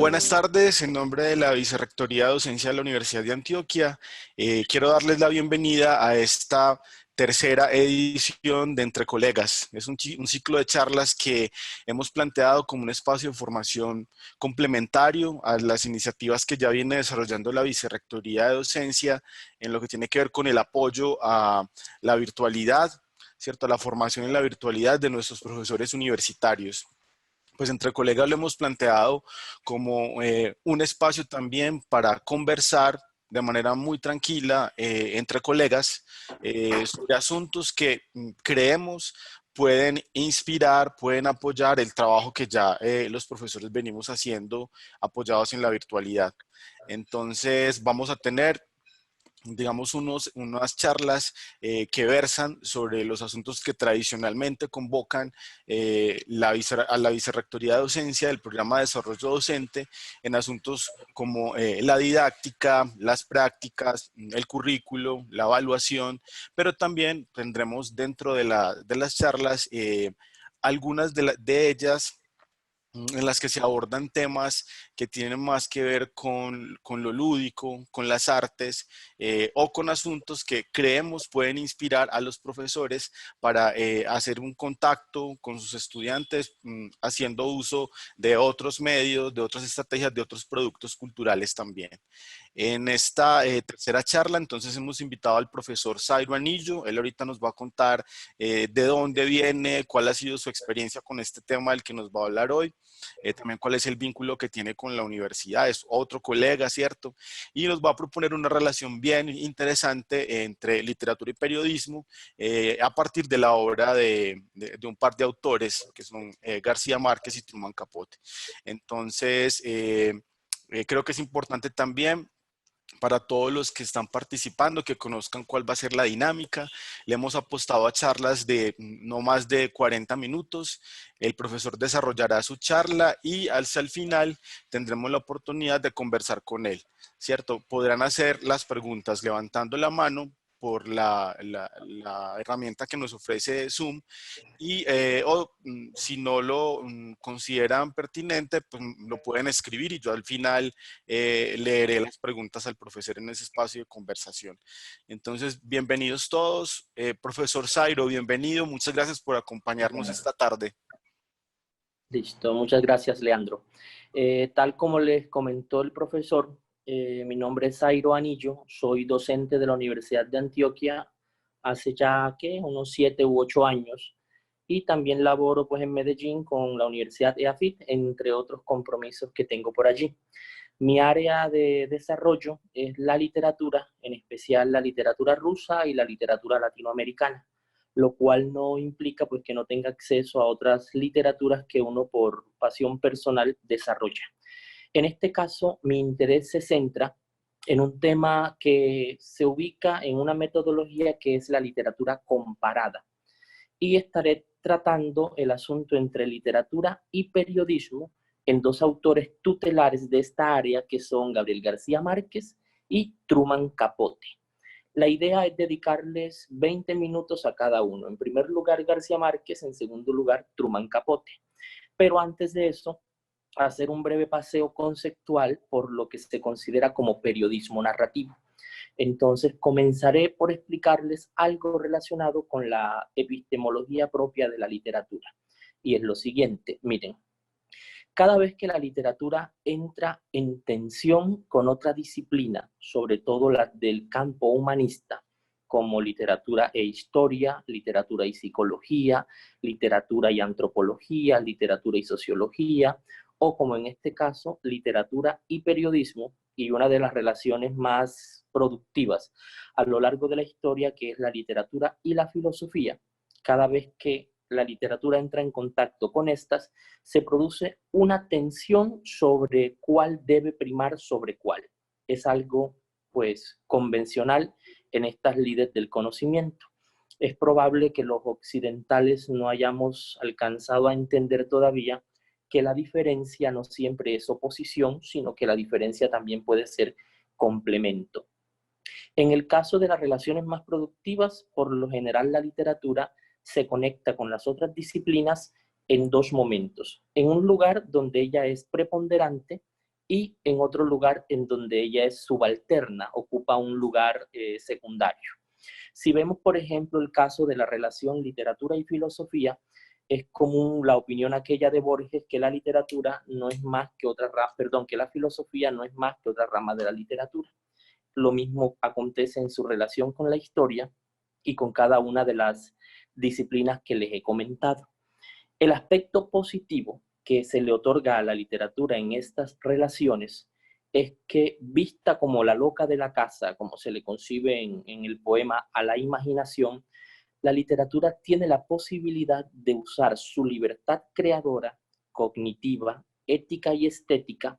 Buenas tardes, en nombre de la Vicerrectoría de Docencia de la Universidad de Antioquia, quiero darles la bienvenida a esta tercera edición de Entre Colegas. Es un ciclo de charlas que hemos planteado como un espacio de formación complementario a las iniciativas que ya viene desarrollando la Vicerrectoría de Docencia en lo que tiene que ver con el apoyo a la virtualidad, ¿cierto? A la formación en la virtualidad de nuestros profesores universitarios. Pues entre colegas lo hemos planteado como un espacio también para conversar de manera muy tranquila entre colegas sobre asuntos que creemos pueden inspirar, pueden apoyar el trabajo que ya los profesores venimos haciendo apoyados en la virtualidad. Entonces vamos a tener digamos, unas charlas que versan sobre los asuntos que tradicionalmente convocan a la Vicerrectoría de Docencia del Programa de Desarrollo Docente en asuntos como la didáctica, las prácticas, el currículo, la evaluación, pero también tendremos dentro de las charlas algunas de ellas en las que se abordan temas que tienen más que ver con lo lúdico, con las artes o con asuntos que creemos pueden inspirar a los profesores para hacer un contacto con sus estudiantes haciendo uso de otros medios, de otras estrategias, de otros productos culturales también. En esta tercera charla, entonces hemos invitado al profesor Zairo Anillo. Él ahorita nos va a contar de dónde viene, cuál ha sido su experiencia con este tema del que nos va a hablar hoy, también cuál es el vínculo que tiene con la universidad, es otro colega, ¿cierto? Y nos va a proponer una relación bien interesante entre literatura y periodismo a partir de la obra de un par de autores, que son García Márquez y Truman Capote. Entonces, creo que es importante también para todos los que están participando, que conozcan cuál va a ser la dinámica. Le hemos apostado a charlas de no más de 40 minutos. El profesor desarrollará su charla y hasta el final tendremos la oportunidad de conversar con él, ¿cierto? Podrán hacer las preguntas levantando la mano por la herramienta que nos ofrece Zoom y si no lo consideran pertinente, pues lo pueden escribir y yo al final leeré las preguntas al profesor en ese espacio de conversación. Entonces, bienvenidos todos. Profesor Zairo, bienvenido. Muchas gracias por acompañarnos esta tarde. Listo, muchas gracias, Leandro. Tal como les comentó el profesor, mi nombre es Zairo Anillo, soy docente de la Universidad de Antioquia hace ya, ¿qué?, unos 7 u 8 años, y también laboro pues en Medellín con la Universidad EAFIT, entre otros compromisos que tengo por allí. Mi área de desarrollo es la literatura, en especial la literatura rusa y la literatura latinoamericana, lo cual no implica pues que no tenga acceso a otras literaturas que uno por pasión personal desarrolla. En este caso, mi interés se centra en un tema que se ubica en una metodología que es la literatura comparada, y estaré tratando el asunto entre literatura y periodismo en dos autores tutelares de esta área que son Gabriel García Márquez y Truman Capote. La idea es dedicarles 20 minutos a cada uno. En primer lugar, García Márquez, en segundo lugar, Truman Capote. Pero antes de eso, hacer un breve paseo conceptual por lo que se considera como periodismo narrativo. Entonces, comenzaré por explicarles algo relacionado con la epistemología propia de la literatura. Y es lo siguiente, miren, cada vez que la literatura entra en tensión con otra disciplina, sobre todo la del campo humanista, como literatura e historia, literatura y psicología, literatura y antropología, literatura y sociología, o como en este caso, literatura y periodismo, y una de las relaciones más productivas a lo largo de la historia, que es la literatura y la filosofía. Cada vez que la literatura entra en contacto con estas, se produce una tensión sobre cuál debe primar sobre cuál. Es algo, pues, convencional en estas lides del conocimiento. Es probable que los occidentales no hayamos alcanzado a entender todavía que la diferencia no siempre es oposición, sino que la diferencia también puede ser complemento. En el caso de las relaciones más productivas, por lo general la literatura se conecta con las otras disciplinas en dos momentos. En un lugar donde ella es preponderante y en otro lugar en donde ella es subalterna, ocupa un lugar secundario. Si vemos, por ejemplo, el caso de la relación literatura y filosofía, es común la opinión aquella de Borges que la literatura no es más que otra rama, perdón, que la filosofía no es más que otra rama de la literatura. Lo mismo acontece en su relación con la historia y con cada una de las disciplinas que les he comentado. El aspecto positivo que se le otorga a la literatura en estas relaciones es que, vista como la loca de la casa, como se le concibe en el poema A la imaginación, la literatura tiene la posibilidad de usar su libertad creadora, cognitiva, ética y estética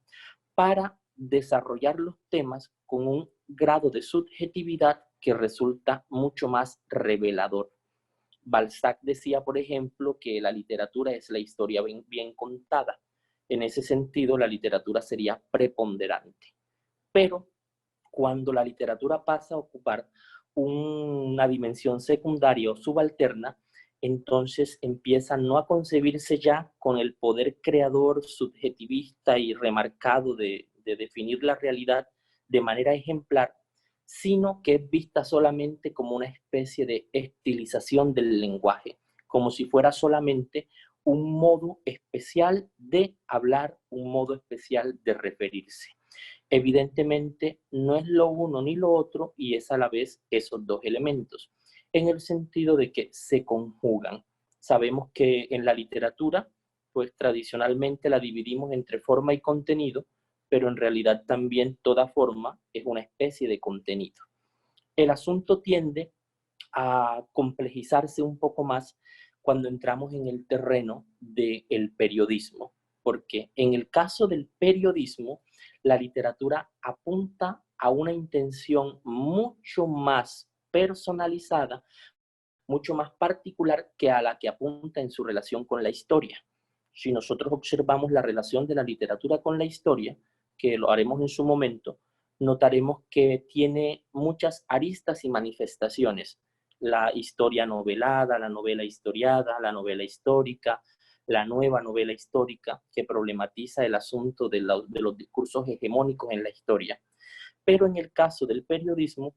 para desarrollar los temas con un grado de subjetividad que resulta mucho más revelador. Balzac decía, por ejemplo, que la literatura es la historia bien contada. En ese sentido, la literatura sería preponderante. Pero cuando la literatura pasa a ocupar una dimensión secundaria o subalterna, entonces empieza no a concebirse ya con el poder creador, subjetivista y remarcado de definir la realidad de manera ejemplar, sino que es vista solamente como una especie de estilización del lenguaje, como si fuera solamente un modo especial de hablar, un modo especial de referirse. Evidentemente no es lo uno ni lo otro y es a la vez esos dos elementos, en el sentido de que se conjugan. Sabemos que en la literatura, pues tradicionalmente la dividimos entre forma y contenido, pero en realidad también toda forma es una especie de contenido. El asunto tiende a complejizarse un poco más cuando entramos en el terreno del periodismo, porque en el caso del periodismo, la literatura apunta a una intención mucho más personalizada, mucho más particular que a la que apunta en su relación con la historia. Si nosotros observamos la relación de la literatura con la historia, que lo haremos en su momento, notaremos que tiene muchas aristas y manifestaciones. La historia novelada, la novela historiada, la novela histórica, la nueva novela histórica que problematiza el asunto de los discursos hegemónicos en la historia. Pero en el caso del periodismo,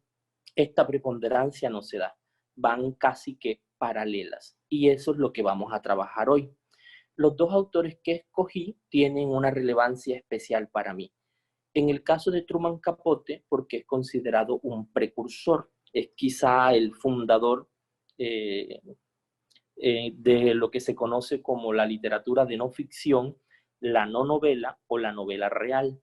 esta preponderancia no se da, van casi que paralelas. Y eso es lo que vamos a trabajar hoy. Los dos autores que escogí tienen una relevancia especial para mí. En el caso de Truman Capote, porque es considerado un precursor, es quizá el fundador de lo que se conoce como la literatura de no ficción, la no novela o la novela real.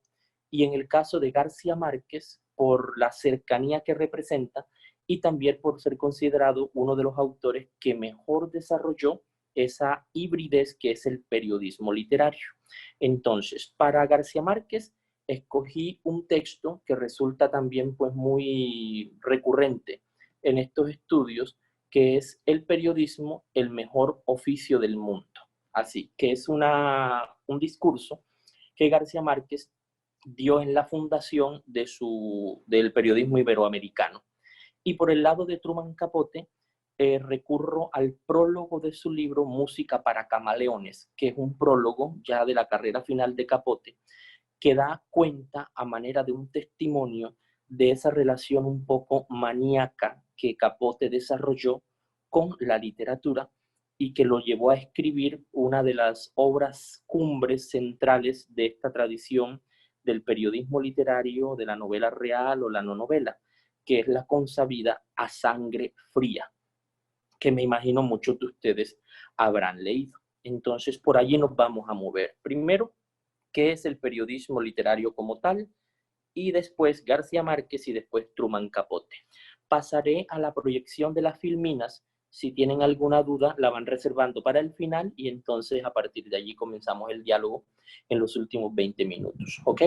Y en el caso de García Márquez, por la cercanía que representa y también por ser considerado uno de los autores que mejor desarrolló esa hibridez que es el periodismo literario. Entonces, para García Márquez, escogí un texto que resulta también pues muy recurrente en estos estudios, que es el periodismo, el mejor oficio del mundo. Así que es un discurso que García Márquez dio en la fundación del periodismo iberoamericano. Y por el lado de Truman Capote, recurro al prólogo de su libro Música para Camaleones, que es un prólogo ya de la carrera final de Capote, que da cuenta a manera de un testimonio de esa relación un poco maníaca que Capote desarrolló con la literatura y que lo llevó a escribir una de las obras cumbres centrales de esta tradición del periodismo literario, de la novela real o la no novela, que es la consabida A Sangre Fría, que me imagino muchos de ustedes habrán leído. Entonces, por allí nos vamos a mover. Primero, qué es el periodismo literario como tal, y después García Márquez y después Truman Capote. Pasaré a la proyección de las filminas. Si tienen alguna duda, la van reservando para el final y entonces a partir de allí comenzamos el diálogo en los últimos 20 minutos. ¿Ok?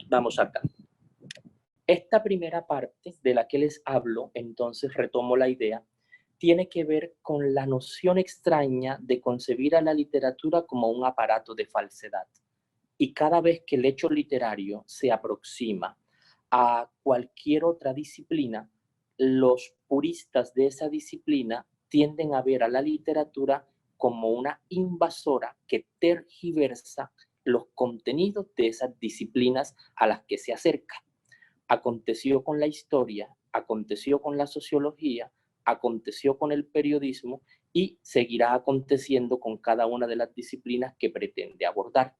Vamos acá. Esta primera parte de la que les hablo, entonces retomo la idea, tiene que ver con la noción extraña de concebir a la literatura como un aparato de falsedad. Y cada vez que el hecho literario se aproxima a cualquier otra disciplina, los puristas de esa disciplina tienden a ver a la literatura como una invasora que tergiversa los contenidos de esas disciplinas a las que se acerca. Aconteció con la historia, aconteció con la sociología, aconteció con el periodismo y seguirá aconteciendo con cada una de las disciplinas que pretende abordar.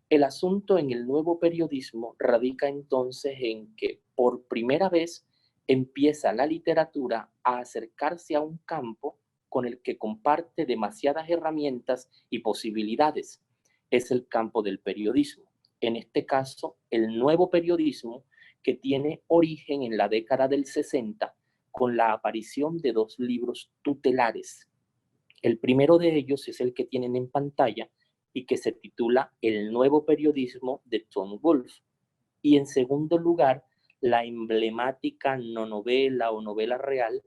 El asunto en el nuevo periodismo radica entonces en que por primera vez empieza la literatura a acercarse a un campo con el que comparte demasiadas herramientas y posibilidades. Es el campo del periodismo. En este caso, el nuevo periodismo que tiene origen en la década del 60 con la aparición de dos libros tutelares. El primero de ellos es el que tienen en pantalla y que se titula El nuevo periodismo de Tom Wolfe. Y en segundo lugar, la emblemática no novela o novela real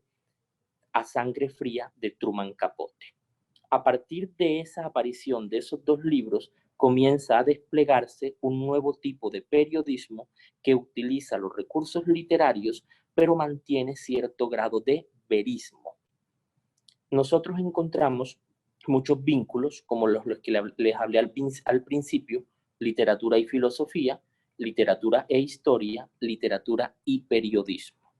A Sangre Fría de Truman Capote. A partir de esa aparición de esos dos libros, comienza a desplegarse un nuevo tipo de periodismo que utiliza los recursos literarios, pero mantiene cierto grado de verismo. Nosotros encontramos muchos vínculos, como los que les hablé al principio: literatura y filosofía, literatura e historia, literatura y periodismo.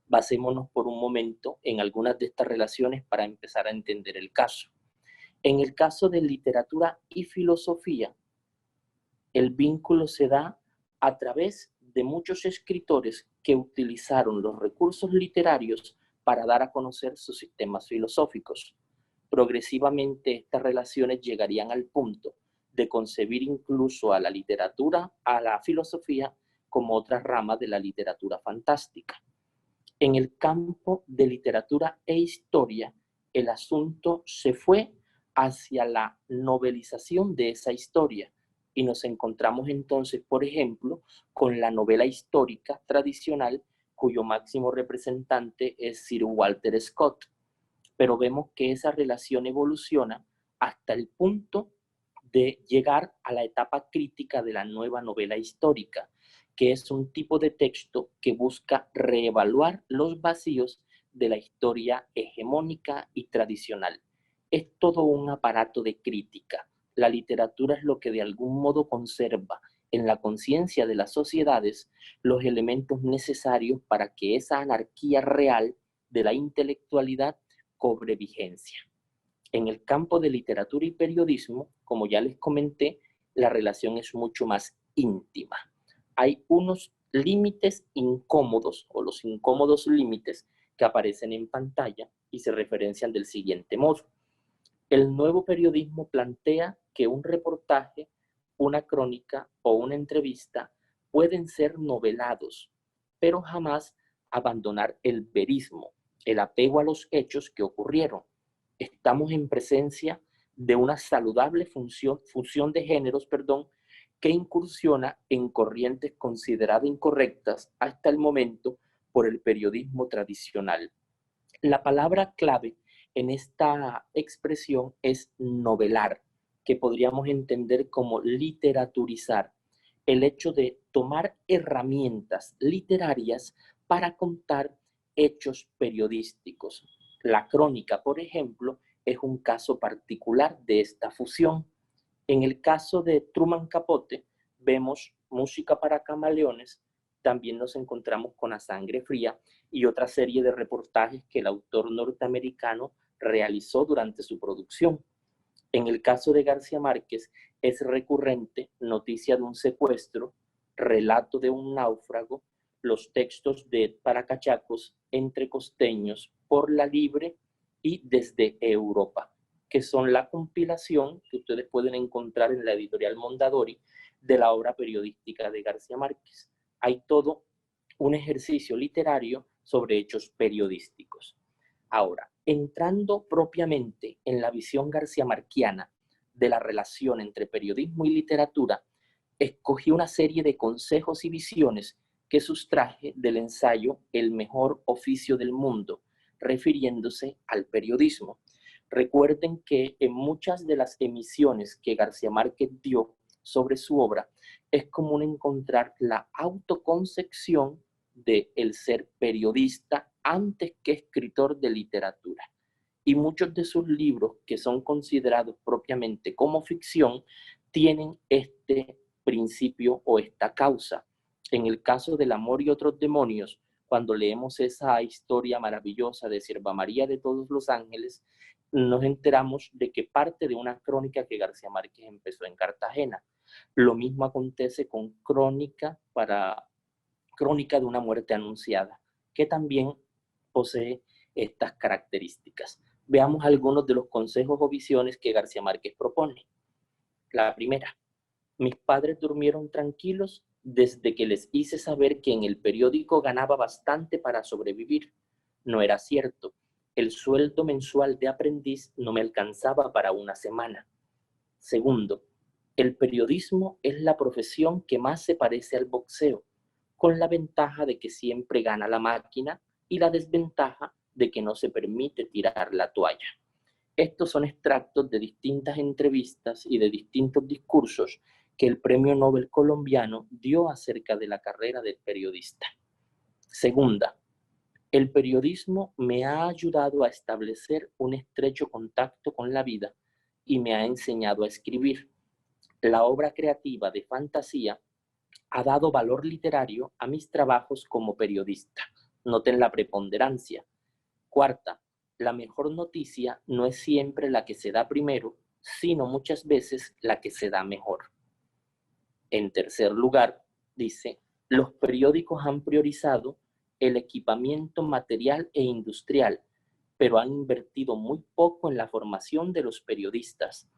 Basémonos por un momento en algunas de estas relaciones para empezar a entender el caso. En el caso de literatura y filosofía, el vínculo se da a través de muchos escritores que utilizaron los recursos literarios para dar a conocer sus sistemas filosóficos. Progresivamente estas relaciones llegarían al punto de concebir incluso a la literatura, a la filosofía, como otra rama de la literatura fantástica. En el campo de literatura e historia, el asunto se fue hacia la novelización de esa historia y nos encontramos entonces, por ejemplo, con la novela histórica tradicional, cuyo máximo representante es Sir Walter Scott. Pero vemos que esa relación evoluciona hasta el punto de llegar a la etapa crítica de la nueva novela histórica, que es un tipo de texto que busca reevaluar los vacíos de la historia hegemónica y tradicional. Es todo un aparato de crítica. La literatura es lo que de algún modo conserva en la conciencia de las sociedades los elementos necesarios para que esa anarquía real de la intelectualidad cobre vigencia. En el campo de literatura y periodismo, como ya les comenté, la relación es mucho más íntima. Hay unos límites incómodos o los incómodos límites que aparecen en pantalla y se referencian del siguiente modo. El nuevo periodismo plantea que un reportaje, una crónica o una entrevista pueden ser novelados, pero jamás abandonar el verismo, el apego a los hechos que ocurrieron. Estamos en presencia de una saludable fusión de géneros, que incursiona en corrientes consideradas incorrectas hasta el momento por el periodismo tradicional. La palabra clave en esta expresión es novelar, que podríamos entender como literaturizar, el hecho de tomar herramientas literarias para contar hechos periodísticos. La crónica, por ejemplo, es un caso particular de esta fusión. En el caso de Truman Capote, vemos Música para Camaleones, también nos encontramos con A Sangre Fría y otra serie de reportajes que el autor norteamericano realizó durante su producción. En el caso de García Márquez, es recurrente Noticia de un secuestro, Relato de un náufrago, los textos de Paracachacos, Entre costeños, Por la Libre y Desde Europa, que son la compilación que ustedes pueden encontrar en la editorial Mondadori de la obra periodística de García Márquez. Hay todo un ejercicio literario sobre hechos periodísticos. Ahora, entrando propiamente en la visión garciamarquiana de la relación entre periodismo y literatura, escogí una serie de consejos y visiones que sustraje del ensayo El mejor oficio del mundo, refiriéndose al periodismo. Recuerden que en muchas de las emisiones que García Márquez dio sobre su obra, es común encontrar la autoconcepción de el ser periodista antes que escritor de literatura. Y muchos de sus libros, que son considerados propiamente como ficción, tienen este principio o esta causa. En el caso del amor y otros demonios, cuando leemos esa historia maravillosa de Sierva María de todos los ángeles, nos enteramos de que parte de una crónica que García Márquez empezó en Cartagena. Lo mismo acontece con Crónica de una muerte anunciada, que también posee estas características. Veamos algunos de los consejos o visiones que García Márquez propone. La primera: mis padres durmieron tranquilos desde que les hice saber que en el periódico ganaba bastante para sobrevivir. No era cierto. El sueldo mensual de aprendiz no me alcanzaba para una semana. Segundo, el periodismo es la profesión que más se parece al boxeo, con la ventaja de que siempre gana la máquina y la desventaja de que no se permite tirar la toalla. Estos son extractos de distintas entrevistas y de distintos discursos que el Premio Nobel colombiano dio acerca de la carrera del periodista. Segunda, el periodismo me ha ayudado a establecer un estrecho contacto con la vida y me ha enseñado a escribir. La obra creativa de fantasía ha dado valor literario a mis trabajos como periodista. Noten la preponderancia. Cuarta, la mejor noticia no es siempre la que se da primero, sino muchas veces la que se da mejor. En tercer lugar, dice, los periódicos han priorizado el equipamiento material e industrial, pero han invertido muy poco en la formación de los periodistas.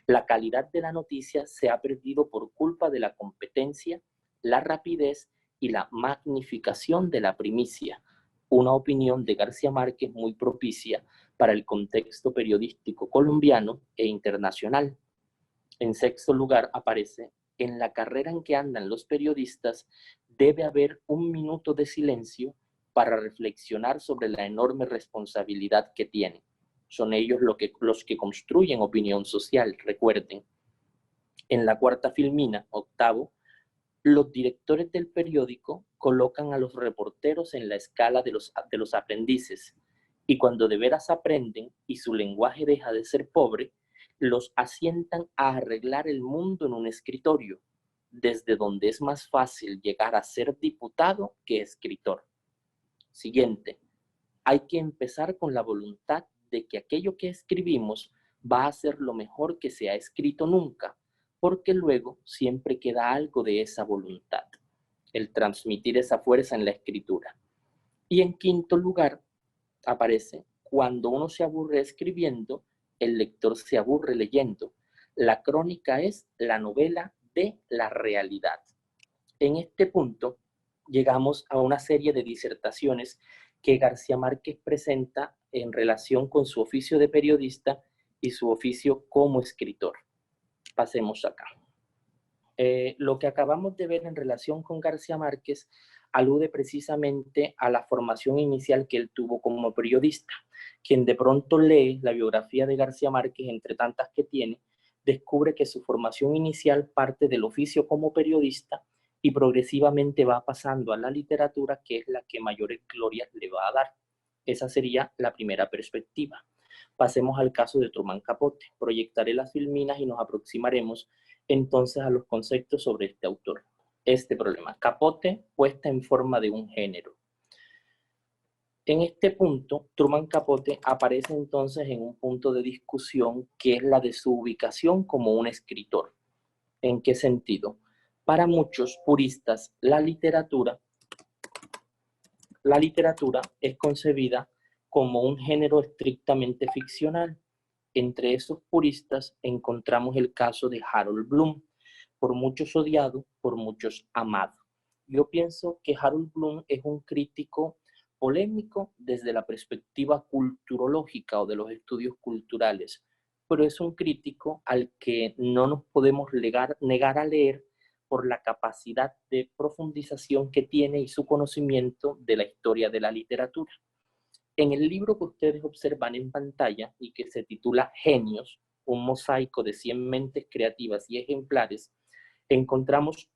La calidad de la noticia se ha perdido por culpa de la competencia, la rapidez y la magnificación de la primicia. Una opinión de García Márquez muy propicia para el contexto periodístico colombiano e internacional. En sexto lugar aparece, en la carrera en que andan los periodistas debe haber un minuto de silencio para reflexionar sobre la enorme responsabilidad que tienen. Son ellos los que construyen opinión social, recuerden. En la cuarta filmina, octavo, los directores del periódico colocan a los reporteros en la escala de los aprendices, y cuando de veras aprenden y su lenguaje deja de ser pobre, los asientan a arreglar el mundo en un escritorio, desde donde es más fácil llegar a ser diputado que escritor. Siguiente, hay que empezar con la voluntad de que aquello que escribimos va a ser lo mejor que se ha escrito nunca, porque luego siempre queda algo de esa voluntad, el transmitir esa fuerza en la escritura. Y en quinto lugar aparece, cuando uno se aburre escribiendo, el lector se aburre leyendo. La crónica es la novela de la realidad. En este punto llegamos a una serie de disertaciones que García Márquez presenta en relación con su oficio de periodista y su oficio como escritor. Pasemos acá. Lo que acabamos de ver en relación con García Márquez alude precisamente a la formación inicial que él tuvo como periodista. Quien de pronto lee la biografía de García Márquez, entre tantas que tiene, descubre que su formación inicial parte del oficio como periodista y progresivamente va pasando a la literatura, que es la que mayores glorias le va a dar. Esa sería la primera perspectiva. Pasemos al caso de Truman Capote. Proyectaré las filminas y nos aproximaremos entonces a los conceptos sobre este autor. Este problema, Capote puesta en forma de un género. En este punto, Truman Capote aparece entonces en un punto de discusión que es la de su ubicación como un escritor. ¿En qué sentido? Para muchos puristas, la literatura es concebida como un género estrictamente ficcional. Entre esos puristas encontramos el caso de Harold Bloom, por muchos odiado, por muchos amado. Yo pienso que Harold Bloom es un crítico polémico desde la perspectiva culturológica o de los estudios culturales, pero es un crítico al que no nos podemos negar a leer por la capacidad de profundización que tiene y su conocimiento de la historia de la literatura. En el libro que ustedes observan en pantalla y que se titula Genios, un mosaico de 100 mentes creativas y ejemplares, encontramos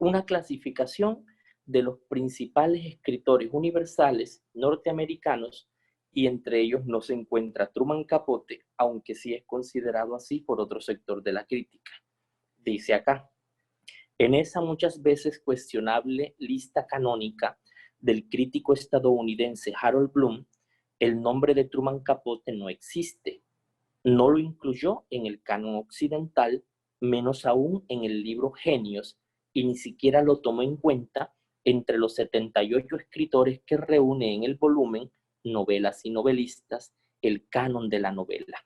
una clasificación de los principales escritores universales norteamericanos y entre ellos no se encuentra Truman Capote, aunque sí es considerado así por otro sector de la crítica. Dice acá, en esa muchas veces cuestionable lista canónica del crítico estadounidense Harold Bloom, el nombre de Truman Capote no existe. No lo incluyó en el canon occidental, menos aún en el libro Genios, y ni siquiera lo tomó en cuenta entre los 78 escritores que reúne en el volumen Novelas y Novelistas, el canon de la novela.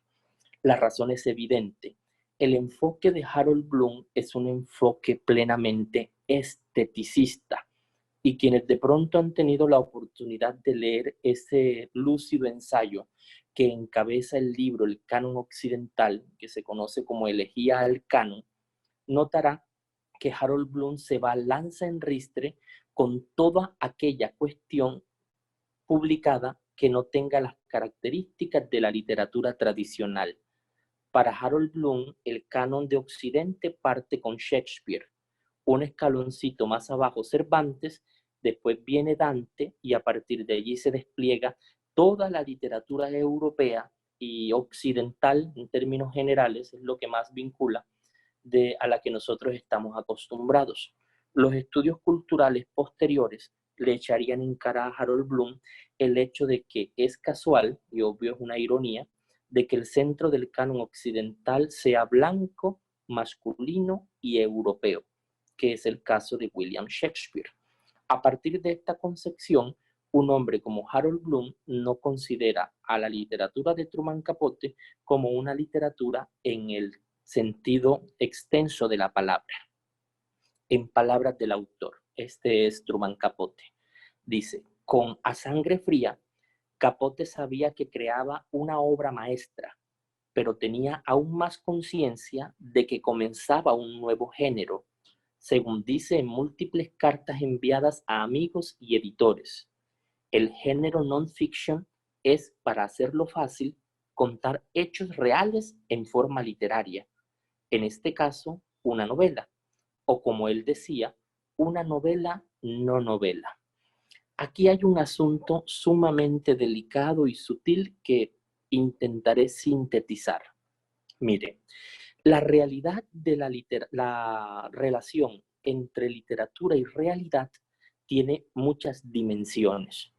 La razón es evidente. El enfoque de Harold Bloom es un enfoque plenamente esteticista, y quienes de pronto han tenido la oportunidad de leer ese lúcido ensayo que encabeza el libro El Canon Occidental, que se conoce como Elegía al Canon, notará que Harold Bloom se va lanza en ristre con toda aquella cuestión publicada que no tenga las características de la literatura tradicional. Para Harold Bloom, el canon de Occidente parte con Shakespeare, un escaloncito más abajo Cervantes, después viene Dante y a partir de allí se despliega toda la literatura europea y occidental en términos generales, es lo que más vincula a la que nosotros estamos acostumbrados. Los estudios culturales posteriores le echarían en cara a Harold Bloom el hecho de que es casual, y obvio es una ironía, de que el centro del canon occidental sea blanco, masculino y europeo, que es el caso de William Shakespeare. A partir de esta concepción, un hombre como Harold Bloom no considera a la literatura de Truman Capote como una literatura en el sentido extenso de la palabra. En palabras del autor, este es Truman Capote, dice, con A Sangre Fría, Capote sabía que creaba una obra maestra, pero tenía aún más conciencia de que comenzaba un nuevo género, según dice en múltiples cartas enviadas a amigos y editores. El género non-fiction es, para hacerlo fácil, contar hechos reales en forma literaria, en este caso, una novela, o como él decía, una novela no novela. Aquí hay un asunto sumamente delicado y sutil que intentaré sintetizar. Mire, la realidad de la relación entre literatura y realidad tiene muchas dimensiones.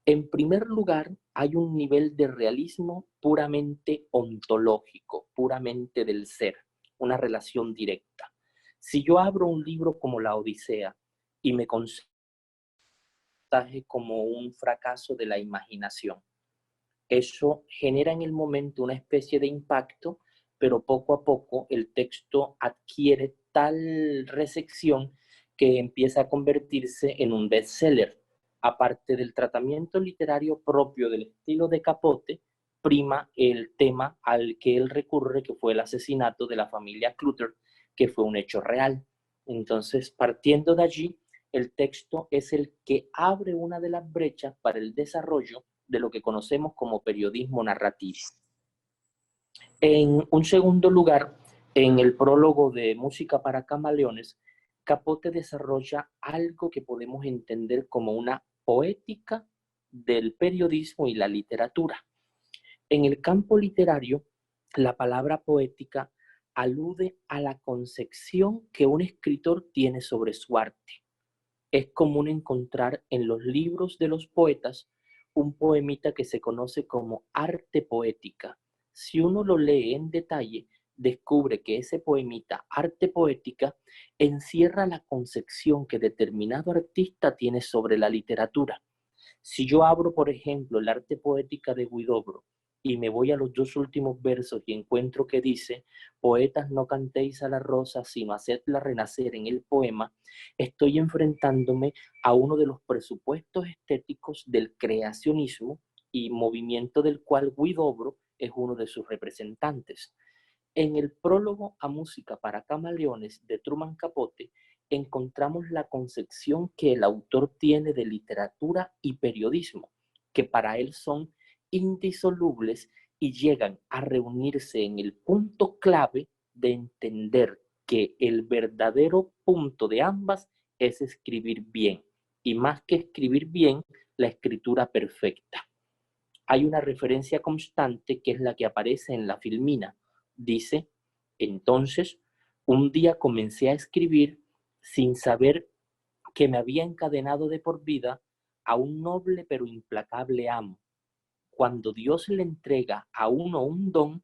En primer lugar, hay un nivel de realismo puramente ontológico, puramente del ser, una relación directa. Si yo abro un libro como La Odisea y me considero como un fracaso de la imaginación, eso genera en el momento una especie de impacto, pero poco a poco el texto adquiere tal recepción que empieza a convertirse en un bestseller. Aparte del tratamiento literario propio del estilo de Capote, prima el tema al que él recurre, que fue el asesinato de la familia Clutter, que fue un hecho real. Entonces, partiendo de allí, el texto es el que abre una de las brechas para el desarrollo de lo que conocemos como periodismo narrativo. En un segundo lugar, en el prólogo de Música para Camaleones, Capote desarrolla algo que podemos entender como una poética del periodismo y la literatura. En el campo literario, la palabra poética alude a la concepción que un escritor tiene sobre su arte. Es común encontrar en los libros de los poetas un poemita que se conoce como arte poética. Si uno lo lee en detalle, descubre que ese poemita, arte poética, encierra la concepción que determinado artista tiene sobre la literatura. Si yo abro, por ejemplo, el arte poética de Huidobro y me voy a los dos últimos versos y encuentro que dice, poetas no cantéis a la rosa, sino hacedla renacer en el poema, estoy enfrentándome a uno de los presupuestos estéticos del creacionismo y movimiento del cual Huidobro es uno de sus representantes. En el prólogo a Música para Camaleones de Truman Capote, encontramos la concepción que el autor tiene de literatura y periodismo, que para él son indisolubles y llegan a reunirse en el punto clave de entender que el verdadero punto de ambas es escribir bien, y más que escribir bien, la escritura perfecta. Hay una referencia constante que es la que aparece en la Filmina. Dice, entonces, Un día comencé a escribir sin saber que me había encadenado de por vida a un noble pero implacable amo. Cuando Dios le entrega a uno un don,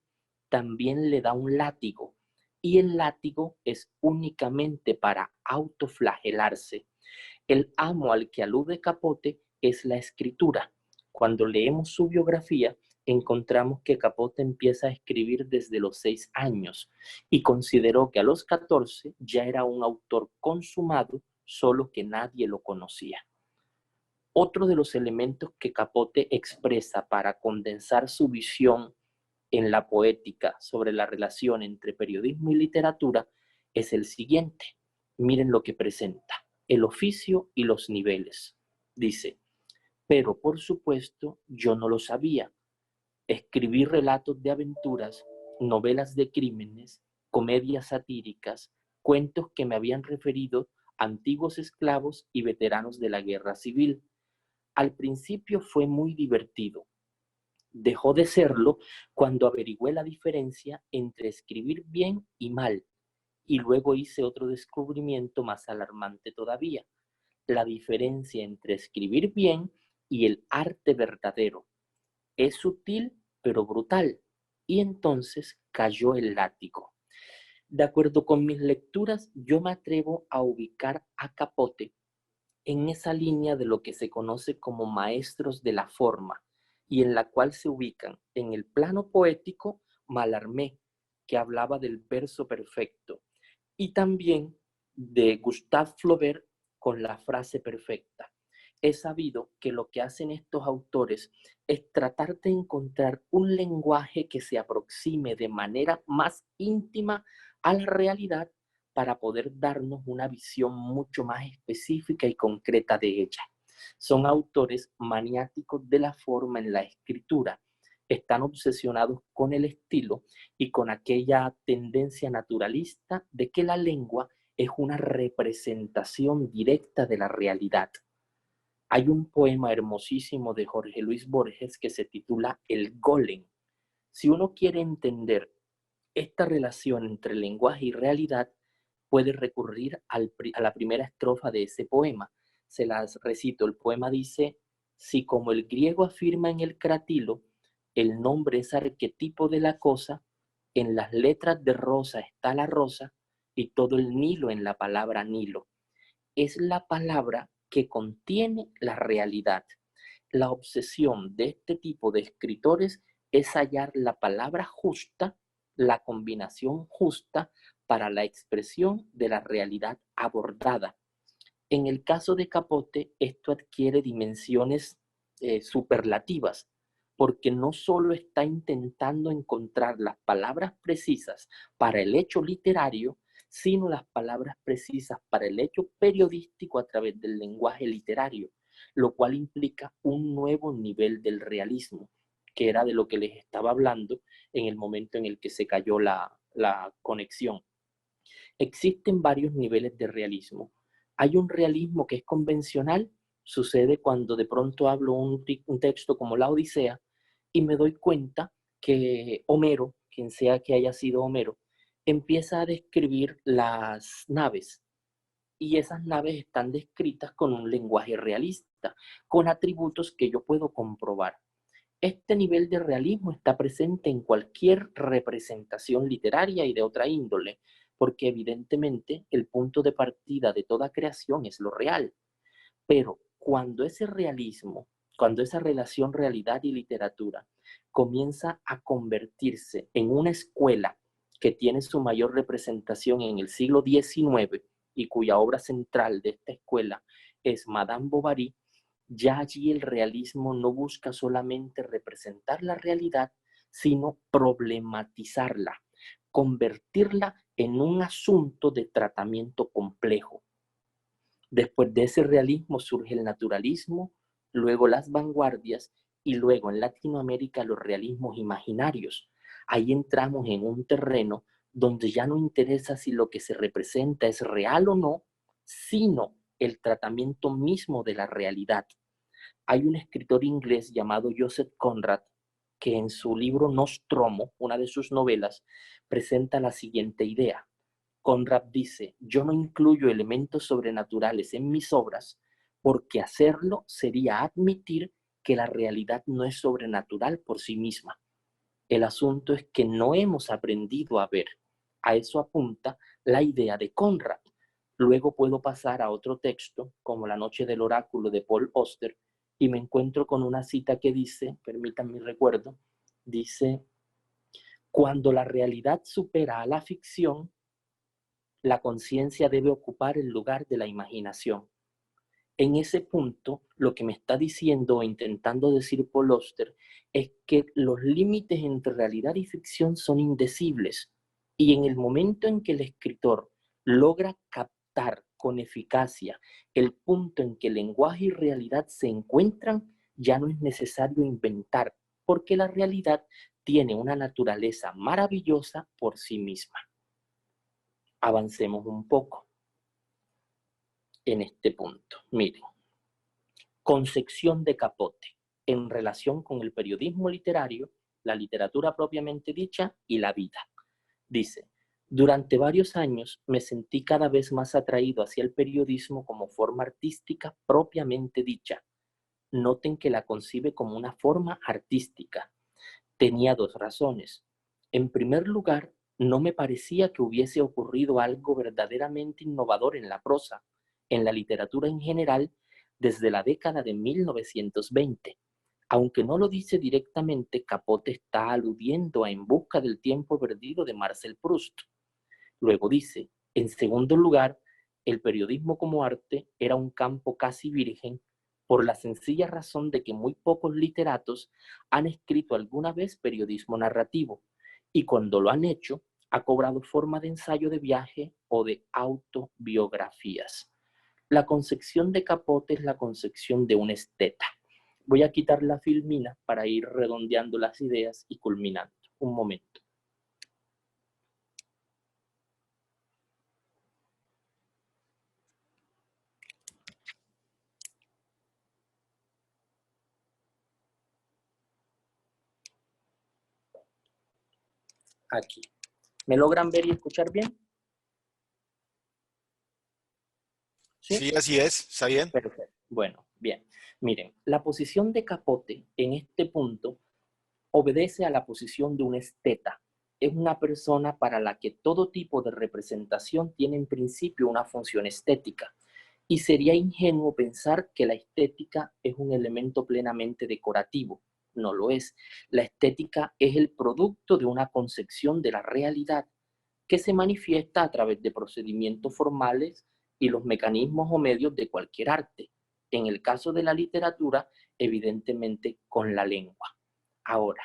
también le da un látigo, y el látigo es únicamente para autoflagelarse. El amo al que alude Capote es la escritura. Cuando leemos su biografía, encontramos que Capote empieza a escribir desde los 6 años y consideró que a los 14 ya era un autor consumado, solo que nadie lo conocía. Otro de los elementos que Capote expresa para condensar su visión en la poética sobre la relación entre periodismo y literatura es el siguiente. Miren lo que presenta: el oficio y los niveles. Dice, pero por supuesto yo no lo sabía. Escribí relatos de aventuras, novelas de crímenes, comedias satíricas, cuentos que me habían referido antiguos esclavos y veteranos de la guerra civil. Al principio fue muy divertido. Dejó de serlo cuando averigüé la diferencia entre escribir bien y mal, y luego hice otro descubrimiento más alarmante todavía: la diferencia entre escribir bien y el arte verdadero. Es sutil pero brutal, y entonces cayó el látigo. De acuerdo con mis lecturas, yo me atrevo a ubicar a Capote en esa línea de lo que se conoce como maestros de la forma, y en la cual se ubican en el plano poético Mallarmé, que hablaba del verso perfecto, y también de Gustave Flaubert con la frase perfecta. He sabido que lo que hacen estos autores es tratar de encontrar un lenguaje que se aproxime de manera más íntima a la realidad para poder darnos una visión mucho más específica y concreta de ella. Son autores maniáticos de la forma en la escritura. Están obsesionados con el estilo y con aquella tendencia naturalista de que la lengua es una representación directa de la realidad. Hay un poema hermosísimo de Jorge Luis Borges que se titula El Golem. Si uno quiere entender esta relación entre lenguaje y realidad, puede recurrir a la primera estrofa de ese poema. Se las recito. El poema dice: si como el griego afirma en el cratilo, el nombre es arquetipo de la cosa, en las letras de rosa está la rosa y todo el Nilo en la palabra Nilo. Es la palabra que contiene la realidad. La obsesión de este tipo de escritores es hallar la palabra justa, la combinación justa para la expresión de la realidad abordada. En el caso de Capote, esto adquiere dimensiones superlativas, porque no solo está intentando encontrar las palabras precisas para el hecho literario, sino las palabras precisas para el hecho periodístico a través del lenguaje literario, lo cual implica un nuevo nivel del realismo, que era de lo que les estaba hablando en el momento en el que se cayó la conexión. Existen varios niveles de realismo. Hay un realismo que es convencional, sucede cuando de pronto hablo un texto como la Odisea y me doy cuenta que Homero, quien sea que haya sido Homero, empieza a describir las naves, y esas naves están descritas con un lenguaje realista, con atributos que yo puedo comprobar. Este nivel de realismo está presente en cualquier representación literaria y de otra índole, porque evidentemente el punto de partida de toda creación es lo real. Pero cuando ese realismo, cuando esa relación realidad y literatura comienza a convertirse en una escuela que tiene su mayor representación en el siglo XIX y cuya obra central de esta escuela es Madame Bovary, ya allí el realismo no busca solamente representar la realidad, sino problematizarla, convertirla en un asunto de tratamiento complejo. Después de ese realismo surge el naturalismo, luego las vanguardias y luego en Latinoamérica los realismos imaginarios. Ahí entramos en un terreno donde ya no interesa si lo que se representa es real o no, sino el tratamiento mismo de la realidad. Hay un escritor inglés llamado Joseph Conrad que en su libro Nostromo, una de sus novelas, presenta la siguiente idea. Conrad dice, yo no incluyo elementos sobrenaturales en mis obras porque hacerlo sería admitir que la realidad no es sobrenatural por sí misma. El asunto es que no hemos aprendido a ver. A eso apunta la idea de Conrad. Luego puedo pasar a otro texto, como La noche del oráculo de Paul Auster, y me encuentro con una cita que dice, permítanme mi recuerdo, dice, cuando la realidad supera a la ficción, la conciencia debe ocupar el lugar de la imaginación. En ese punto, lo que me está diciendo o intentando decir Paul Auster es que los límites entre realidad y ficción son indecibles, y en el momento en que el escritor logra captar con eficacia el punto en que lenguaje y realidad se encuentran, ya no es necesario inventar, porque la realidad tiene una naturaleza maravillosa por sí misma. Avancemos un poco en este punto. Miren. Concepción de Capote en relación con el periodismo literario, la literatura propiamente dicha y la vida. Dice, durante varios años me sentí cada vez más atraído hacia el periodismo como forma artística propiamente dicha. Noten que la concibe como una forma artística. Tenía dos razones. En primer lugar, no me parecía que hubiese ocurrido algo verdaderamente innovador en la prosa, en la literatura en general, desde la década de 1920. Aunque no lo dice directamente, Capote está aludiendo a En busca del tiempo perdido de Marcel Proust. Luego dice, en segundo lugar, el periodismo como arte era un campo casi virgen por la sencilla razón de que muy pocos literatos han escrito alguna vez periodismo narrativo y cuando lo han hecho ha cobrado forma de ensayo de viaje o de autobiografías. La concepción de Capote es la concepción de un esteta. Voy a quitar la filmina para ir redondeando las ideas y culminando. Un momento. Aquí. ¿Me logran ver y escuchar bien? ¿Sí? Sí, así es, está bien. Perfecto. Bueno, bien. Miren, la posición de Capote en este punto obedece a la posición de un esteta. Es una persona para la que todo tipo de representación tiene en principio una función estética. Y sería ingenuo pensar que la estética es un elemento plenamente decorativo. No lo es. La estética es el producto de una concepción de la realidad que se manifiesta a través de procedimientos formales y los mecanismos o medios de cualquier arte. En el caso de la literatura, evidentemente con la lengua. Ahora,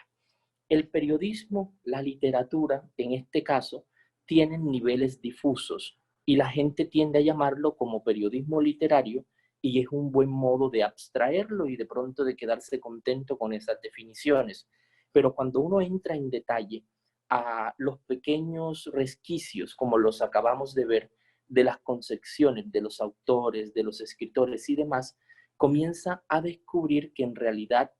el periodismo, la literatura, en este caso, tienen niveles difusos y la gente tiende a llamarlo como periodismo literario y es un buen modo de abstraerlo y de pronto de quedarse contento con esas definiciones. Pero cuando uno entra en detalle a los pequeños resquicios, como los acabamos de ver, de las concepciones de los autores, de los escritores y demás, comienza a descubrir que en realidad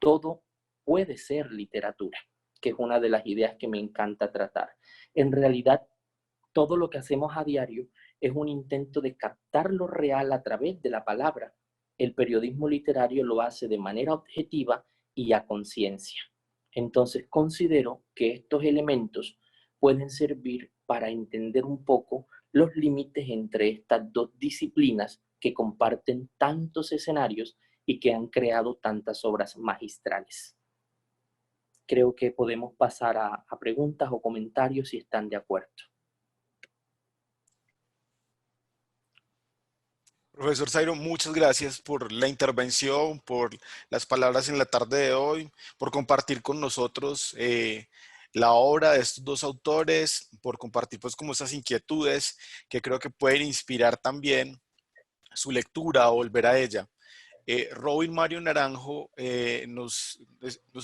todo puede ser literatura, que es una de las ideas que me encanta tratar. En realidad, todo lo que hacemos a diario es un intento de captar lo real a través de la palabra. El periodismo literario lo hace de manera objetiva y a conciencia. Entonces, considero que estos elementos pueden servir para entender un poco los límites entre estas dos disciplinas que comparten tantos escenarios y que han creado tantas obras magistrales. Creo que podemos pasar a preguntas o comentarios si están de acuerdo. Profesor Zairo, muchas gracias por la intervención, por las palabras en la tarde de hoy, por compartir con nosotros la obra de estos dos autores, por compartir pues como esas inquietudes que creo que pueden inspirar también su lectura o volver a ella. Robin Mario Naranjo nos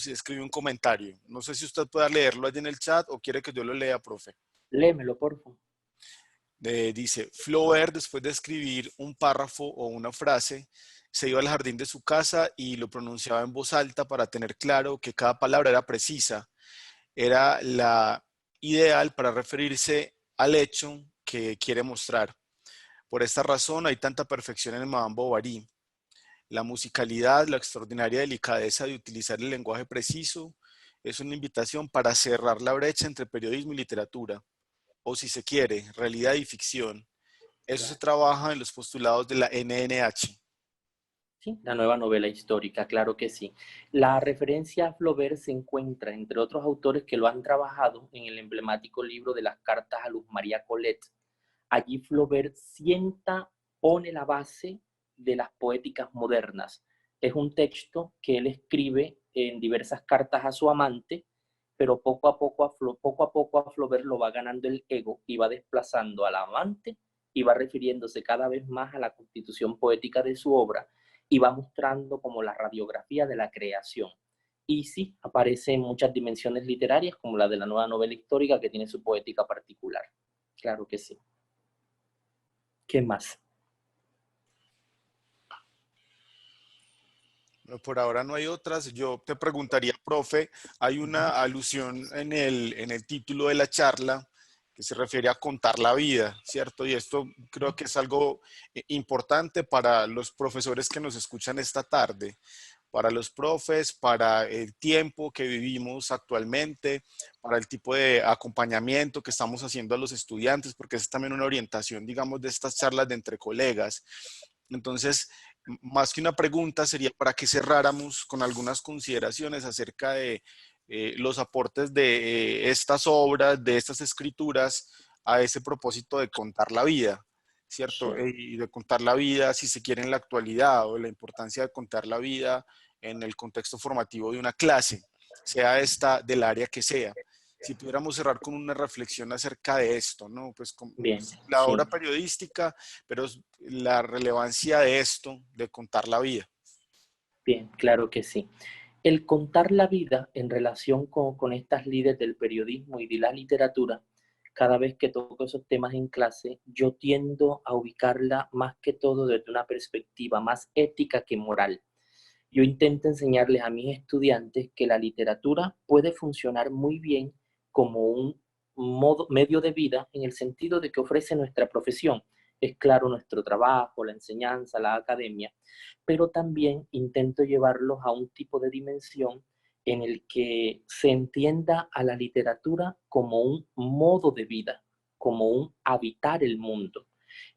escribió un comentario. No sé si usted pueda leerlo allí en el chat o quiere que yo lo lea, profe. Léemelo, por favor. Dice, Flaubert, después de escribir un párrafo o una frase, se iba al jardín de su casa y lo pronunciaba en voz alta para tener claro que cada palabra era precisa. Era la ideal para referirse al hecho que quiere mostrar. Por esta razón hay tanta perfección en Madame Bovary. La musicalidad, la extraordinaria delicadeza de utilizar el lenguaje preciso, es una invitación para cerrar la brecha entre periodismo y literatura, o si se quiere, realidad y ficción. Eso se trabaja en los postulados de la NNH. Sí, la nueva novela histórica, claro que sí. La referencia a Flaubert se encuentra entre otros autores que lo han trabajado en el emblemático libro de las cartas a Luz María Colette. Allí Flaubert pone la base de las poéticas modernas. Es un texto que él escribe en diversas cartas a su amante, pero poco a poco a Flaubert lo va ganando el ego y va desplazando al amante y va refiriéndose cada vez más a la constitución poética de su obra y va mostrando como la radiografía de la creación. Y sí, aparece en muchas dimensiones literarias, como la de la nueva novela histórica, que tiene su poética particular. Claro que sí. ¿Qué más? Por ahora no hay otras. Yo te preguntaría, profe, hay una alusión en el título de la charla que se refiere a contar la vida, ¿cierto? Y esto creo que es algo importante para los profesores que nos escuchan esta tarde, para los profes, para el tiempo que vivimos actualmente, para el tipo de acompañamiento que estamos haciendo a los estudiantes, porque es también una orientación, digamos, de estas charlas de entre colegas. Entonces, más que una pregunta, sería para que cerráramos con algunas consideraciones acerca de los aportes de estas obras, de estas escrituras, a ese propósito de contar la vida, ¿cierto? Sí. Y de contar la vida, si se quiere, en la actualidad, o la importancia de contar la vida en el contexto formativo de una clase, sea esta del área que sea. Si pudiéramos cerrar con una reflexión acerca de esto, ¿no? Pues con Bien, la sí, obra periodística, pero la relevancia de esto, de contar la vida. bien, claro que sí. El contar la vida en relación con estas líderes del periodismo y de la literatura, cada vez que toco esos temas en clase, yo tiendo a ubicarla más que todo desde una perspectiva más ética que moral. Yo intento enseñarles a mis estudiantes que la literatura puede funcionar muy bien como un medio de vida en el sentido de que ofrece nuestra profesión. Es claro, nuestro trabajo, la enseñanza, la academia, pero también intento llevarlos a un tipo de dimensión en el que se entienda a la literatura como un modo de vida, como un habitar el mundo.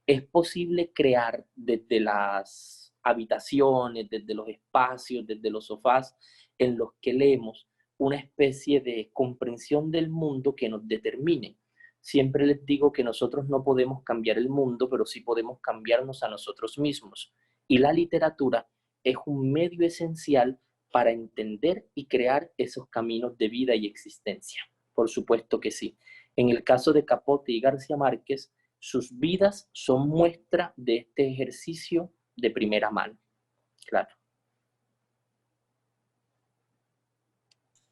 Es posible crear desde las habitaciones, desde los espacios, desde los sofás en los que leemos una especie de comprensión del mundo que nos determine. Siempre les digo que nosotros no podemos cambiar el mundo, pero sí podemos cambiarnos a nosotros mismos. Y la literatura es un medio esencial para entender y crear esos caminos de vida y existencia. Por supuesto que sí. En el caso de Capote y García Márquez, sus vidas son muestra de este ejercicio de primera mano. Claro.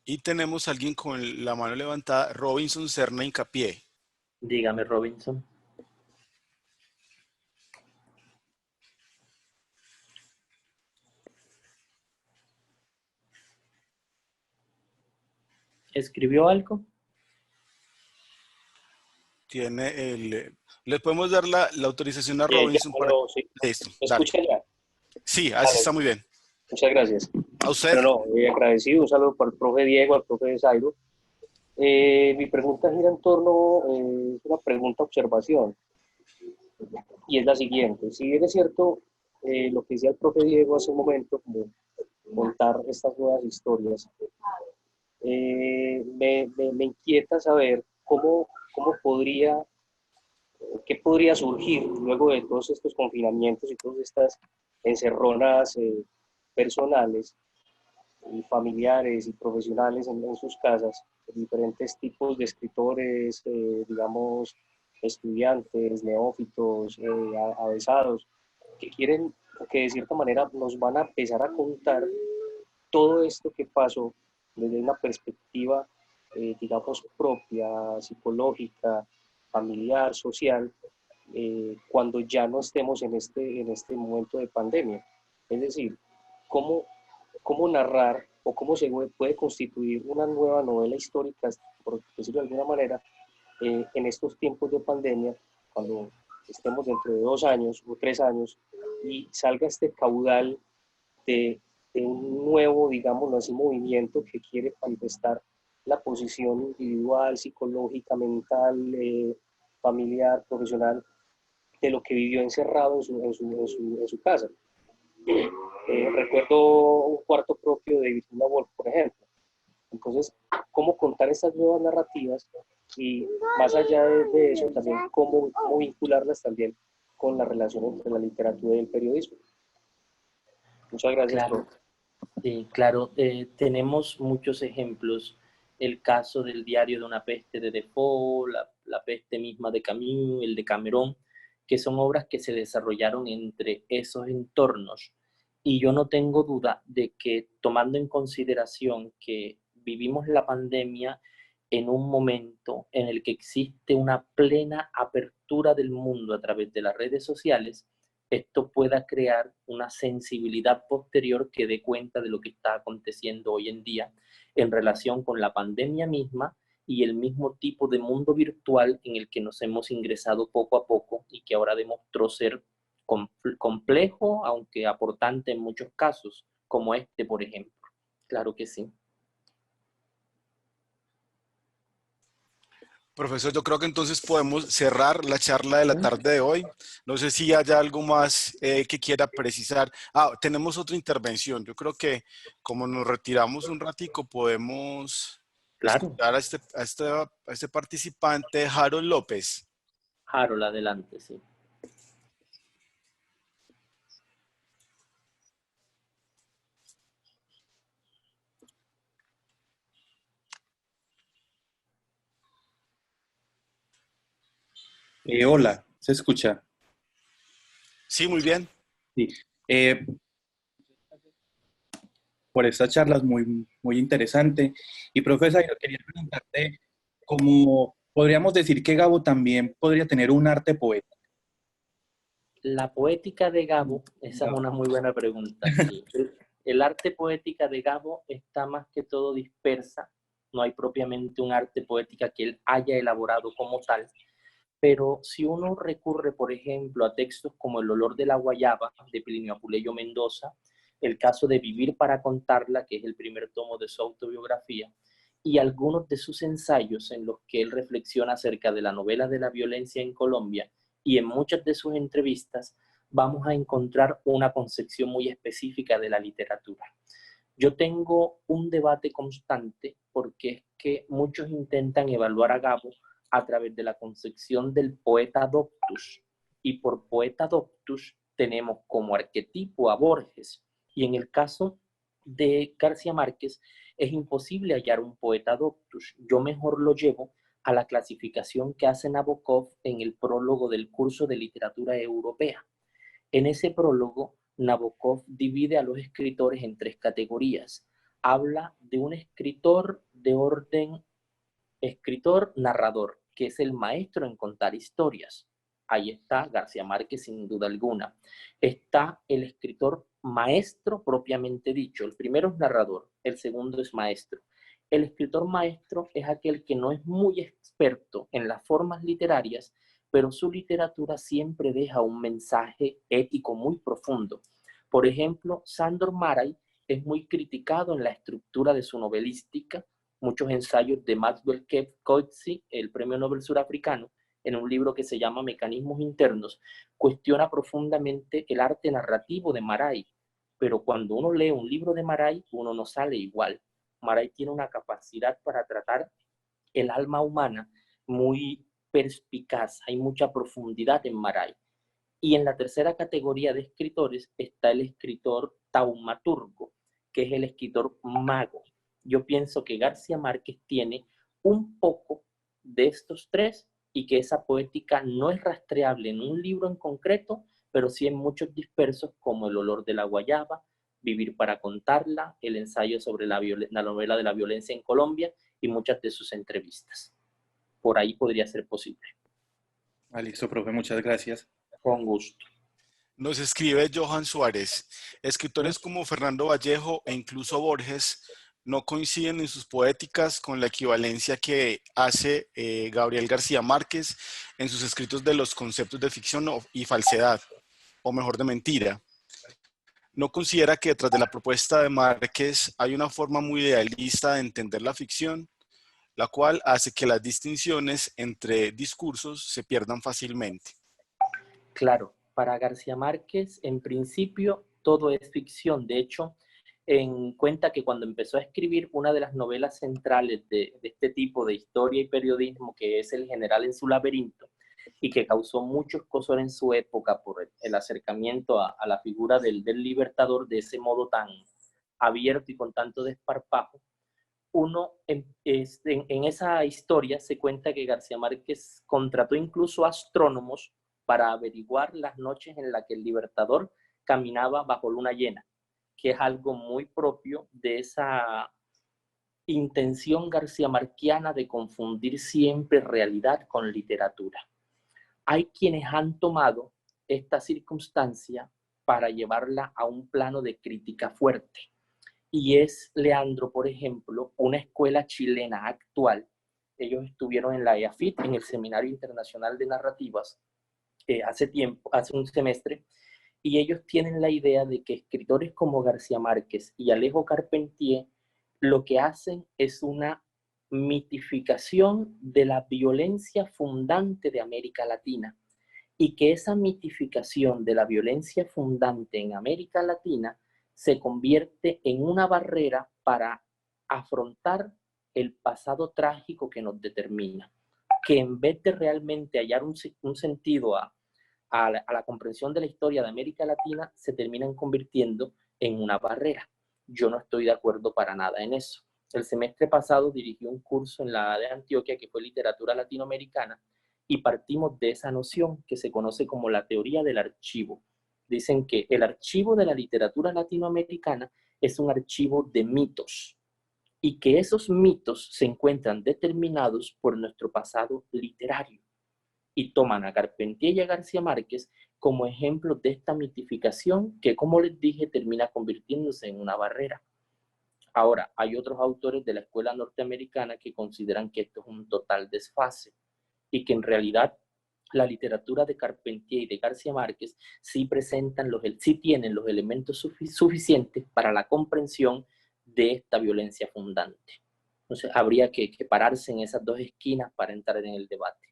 Y tenemos a alguien con la mano levantada, Robinson Serna Hincapié. Dígame, Robinson. ¿Escribió algo? Le podemos dar la autorización a Ya Robinson me para... lo, sí. Listo, ¿Me dale. escucha ya? Sí, así Vale, está muy bien. muchas gracias. A usted. Bueno, no, agradecido, un saludo para el profe Diego, al profe Zairo. Mi pregunta gira en torno, es una pregunta observación, y es la siguiente. Si bien es cierto lo que decía el profe Diego hace un momento, como contar estas nuevas historias, me inquieta saber cómo podría, qué podría surgir luego de todos estos confinamientos y todas estas encerronas personales y familiares y profesionales en sus casas, diferentes tipos de escritores, digamos, estudiantes, neófitos, avesados, que quieren, que de cierta manera nos van a empezar a contar todo esto que pasó desde una perspectiva, digamos, propia, psicológica, familiar, social, cuando ya no estemos en este momento de pandemia. Es decir, cómo, cómo narrar o cómo se puede constituir una nueva novela histórica, por decirlo de alguna manera, en estos tiempos de pandemia, cuando estemos dentro de 2 años o 3 años y salga este caudal de un nuevo, digámoslo así, movimiento que quiere manifestar la posición individual, psicológica, mental, familiar, profesional, de lo que vivió encerrado en su casa. Recuerdo un cuarto propio de Virginia Woolf, por ejemplo. Entonces, cómo contar estas nuevas narrativas y más allá de eso, también cómo vincularlas también con la relación entre la literatura y el periodismo. Muchas gracias. Claro, sí, claro. Tenemos muchos ejemplos. El caso del Diario de una peste de Defoe, la peste misma de Camus, el de Cameron, que son obras que se desarrollaron entre esos entornos. Y yo no tengo duda de que, tomando en consideración que vivimos la pandemia en un momento en el que existe una plena apertura del mundo a través de las redes sociales, esto pueda crear una sensibilidad posterior que dé cuenta de lo que está aconteciendo hoy en día en relación con la pandemia misma y el mismo tipo de mundo virtual en el que nos hemos ingresado poco a poco y que ahora demostró ser complejo, aunque aportante en muchos casos, como este, por ejemplo. Claro que sí. Profesor, yo creo que entonces podemos cerrar la charla de la tarde de hoy. No sé si haya algo más que quiera precisar. Tenemos otra intervención. Yo creo que como nos retiramos un ratico, podemos Claro. escuchar a este participante, Harold López. Harold, adelante, sí. Hola, ¿se escucha? Sí, muy bien. Sí. Por esta charla es muy, muy interesante. Y profesor, yo quería preguntarte, ¿cómo podríamos decir que Gabo también podría tener un arte poético? La poética de Gabo, esa es una muy buena pregunta. Sí. El arte poética de Gabo está más que todo dispersa. No hay propiamente un arte poética que él haya elaborado como tal. Pero si uno recurre, por ejemplo, a textos como El olor de la guayaba, de Plinio Apuleyo Mendoza, el caso de Vivir para contarla, que es el primer tomo de su autobiografía, y algunos de sus ensayos en los que él reflexiona acerca de la novela de la violencia en Colombia, y en muchas de sus entrevistas vamos a encontrar una concepción muy específica de la literatura. Yo tengo un debate constante porque es que muchos intentan evaluar a Gabo a través de la concepción del poeta doctus. Y por poeta doctus tenemos como arquetipo a Borges. Y en el caso de García Márquez es imposible hallar un poeta doctus. Yo mejor lo llevo a la clasificación que hace Nabokov en el prólogo del curso de literatura europea. En ese prólogo, Nabokov divide a los escritores en 3 categorías. Habla de un escritor de orden escritor-narrador, que es el maestro en contar historias. Ahí está García Márquez sin duda alguna. Está el escritor maestro propiamente dicho. El primero es narrador, el segundo es maestro. El escritor maestro es aquel que no es muy experto en las formas literarias, pero su literatura siempre deja un mensaje ético muy profundo. Por ejemplo, Sándor Márai es muy criticado en la estructura de su novelística. Muchos ensayos de Maxwell Coetzee, el premio Nobel surafricano, en un libro que se llama Mecanismos Internos, cuestiona profundamente el arte narrativo de Márai. Pero cuando uno lee un libro de Márai, uno no sale igual. Márai tiene una capacidad para tratar el alma humana muy perspicaz, hay mucha profundidad en Márai. Y en la tercera categoría de escritores está el escritor taumaturgo, que es el escritor mago. Yo pienso que García Márquez tiene un poco de estos 3 y que esa poética no es rastreable en un libro en concreto, pero sí en muchos dispersos como El olor de la guayaba, Vivir para contarla, el ensayo sobre la novela de la violencia en Colombia y muchas de sus entrevistas. Por ahí podría ser posible. Listo, profe, muchas gracias. Con gusto. Nos escribe Johan Suárez. Escritores como Fernando Vallejo e incluso Borges no coinciden en sus poéticas con la equivalencia que hace Gabriel García Márquez en sus escritos de los conceptos de ficción y falsedad, o mejor de mentira. No considera que detrás de la propuesta de Márquez hay una forma muy idealista de entender la ficción, la cual hace que las distinciones entre discursos se pierdan fácilmente. Claro, para García Márquez, en principio, todo es ficción. De hecho, en cuenta que cuando empezó a escribir una de las novelas centrales de este tipo de historia y periodismo, que es El general en su laberinto, y que causó mucho escozor en su época por el acercamiento a la figura del libertador de ese modo tan abierto y con tanto desparpajo, uno en esa historia se cuenta que García Márquez contrató incluso astrónomos para averiguar las noches en las que el libertador caminaba bajo luna llena, que es algo muy propio de esa intención garciamarquiana de confundir siempre realidad con literatura. Hay quienes han tomado esta circunstancia para llevarla a un plano de crítica fuerte. Y es, Leandro, por ejemplo, una escuela chilena actual. Ellos estuvieron en la EAFIT, en el Seminario Internacional de Narrativas, hace un semestre, y ellos tienen la idea de que escritores como García Márquez y Alejo Carpentier lo que hacen es una mitificación de la violencia fundante de América Latina, y que esa mitificación de la violencia fundante en América Latina se convierte en una barrera para afrontar el pasado trágico que nos determina, que en vez de realmente hallar un sentido a la comprensión de la historia de América Latina, se terminan convirtiendo en una barrera. Yo no estoy de acuerdo para nada en eso. El semestre pasado dirigí un curso en la de Antioquia que fue literatura latinoamericana y partimos de esa noción que se conoce como la teoría del archivo. Dicen que el archivo de la literatura latinoamericana es un archivo de mitos y que esos mitos se encuentran determinados por nuestro pasado literario y toman a Carpentier y a García Márquez como ejemplos de esta mitificación que, como les dije, termina convirtiéndose en una barrera. Ahora, hay otros autores de la escuela norteamericana que consideran que esto es un total desfase y que en realidad la literatura de Carpentier y de García Márquez sí tienen los elementos suficientes para la comprensión de esta violencia fundante. Entonces habría que pararse en esas dos esquinas para entrar en el debate.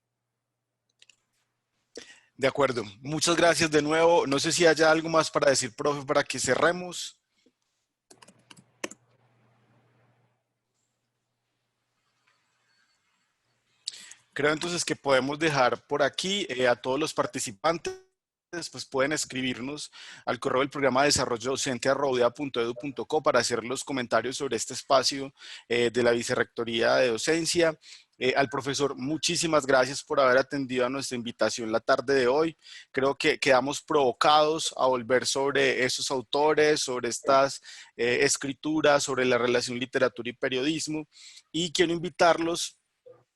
De acuerdo. Muchas gracias de nuevo. No sé si haya algo más para decir, profe, para que cerremos. Creo entonces que podemos dejar por aquí a todos los participantes. Pues pueden escribirnos al correo del programa de desarrollo docente @udea.edu.co para hacer los comentarios sobre este espacio de la Vicerrectoría de Docencia. Al profesor, muchísimas gracias por haber atendido a nuestra invitación la tarde de hoy. Creo que quedamos provocados a volver sobre esos autores, sobre estas escrituras, sobre la relación literatura y periodismo. Y quiero invitarlos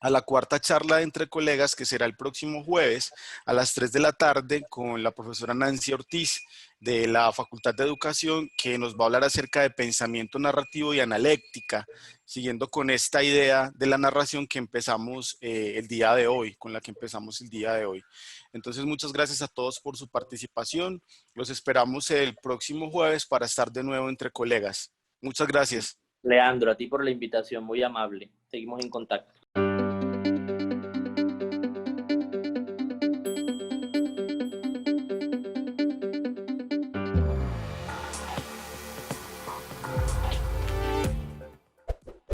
a la cuarta charla entre colegas, que será el próximo jueves a las 3 de la tarde con la profesora Nancy Ortiz de la Facultad de Educación, que nos va a hablar acerca de pensamiento narrativo y analéctica, siguiendo con esta idea de la narración que empezamos el día de hoy, con la que empezamos el día de hoy. Entonces, muchas gracias a todos por su participación. Los esperamos el próximo jueves para estar de nuevo entre colegas. Muchas gracias. Leandro, a ti por la invitación, muy amable. Seguimos en contacto.